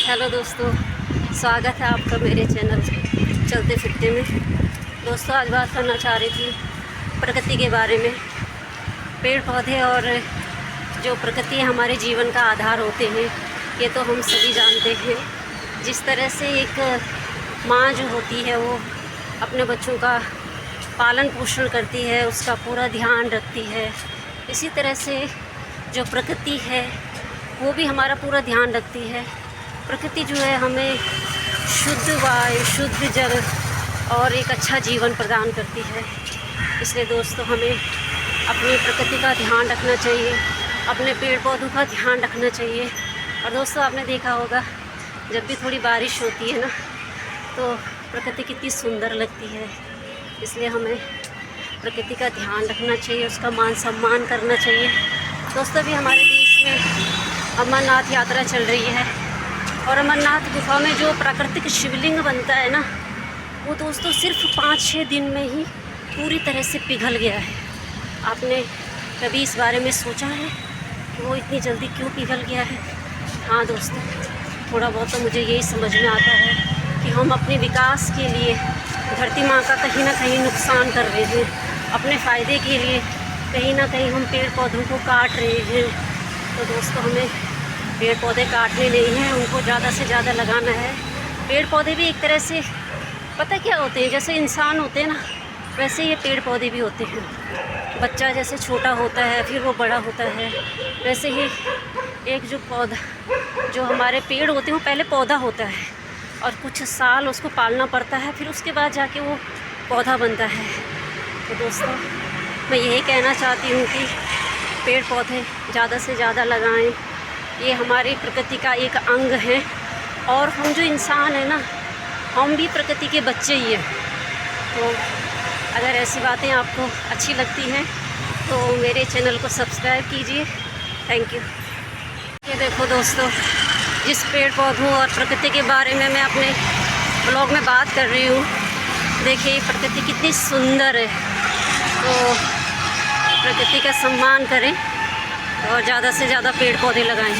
Hello दोस्तों, स्वागत है आपका मेरे चैनल चलते फिरते में। दोस्तों, आज बात करना चाह रही थी प्रकृति के बारे में। पेड़ पौधे और जो प्रकृति हमारे जीवन का आधार होते हैं, ये तो हम सभी जानते हैं। जिस तरह से एक माँ जो होती है वो अपने बच्चों का पालन पोषण करती है, उसका पूरा ध्यान रखती है, इसी तरह से जो प्रकृति है वो भी हमारा पूरा ध्यान रखती है। प्रकृति जो है हमें शुद्ध वायु, शुद्ध जल और एक अच्छा जीवन प्रदान करती है। इसलिए दोस्तों, हमें अपनी प्रकृति का ध्यान रखना चाहिए, अपने पेड़ पौधों का ध्यान रखना चाहिए। और दोस्तों, आपने देखा होगा जब भी थोड़ी बारिश होती है ना, तो प्रकृति कितनी सुंदर लगती है। इसलिए हमें प्रकृति का ध्यान रखना चाहिए, उसका मान सम्मान करना चाहिए। दोस्तों, भी हमारे देश में अमरनाथ यात्रा चल रही है और अमरनाथ गुफा में जो प्राकृतिक शिवलिंग बनता है ना, वो दोस्तों सिर्फ 5-6 दिन में ही पूरी तरह से पिघल गया है। आपने कभी इस बारे में सोचा है कि वो इतनी जल्दी क्यों पिघल गया है? हाँ दोस्तों, थोड़ा बहुत तो मुझे यही समझ में आता है कि हम अपने विकास के लिए धरती माँ का कहीं ना कहीं नुकसान कर रहे हैं। अपने फ़ायदे के लिए कहीं ना कहीं हम पेड़ पौधों को काट रहे हैं। तो दोस्तों, हमें पेड़ पौधे काटने नहीं हैं, उनको ज़्यादा से ज़्यादा लगाना है। पेड़ पौधे भी एक तरह से पता क्या होते हैं, जैसे इंसान होते हैं ना, वैसे ये पेड़ पौधे भी होते हैं। बच्चा जैसे छोटा होता है फिर वो बड़ा होता है, वैसे ही एक जो पौधा, जो हमारे पेड़ होते हैं वो पहले पौधा होता है और कुछ साल उसको पालना पड़ता है, फिर उसके बाद जाके वो पौधा बनता है। तो दोस्तों, मैं यही कहना चाहती हूँ कि पेड़ पौधे ज़्यादा से ज़्यादा लगाएं। ये हमारी प्रकृति का एक अंग है और हम जो इंसान हैं ना, हम भी प्रकृति के बच्चे ही हैं। तो अगर ऐसी बातें आपको अच्छी लगती हैं तो मेरे चैनल को सब्सक्राइब कीजिए। Thank you. ये देखो दोस्तों, जिस पेड़ पौधों और प्रकृति के बारे में मैं अपने ब्लॉग में बात कर रही हूँ, देखिए प्रकृति कितनी सुंदर है। तो प्रकृति का सम्मान करें और ज़्यादा से ज़्यादा पेड़ पौधे लगाएं।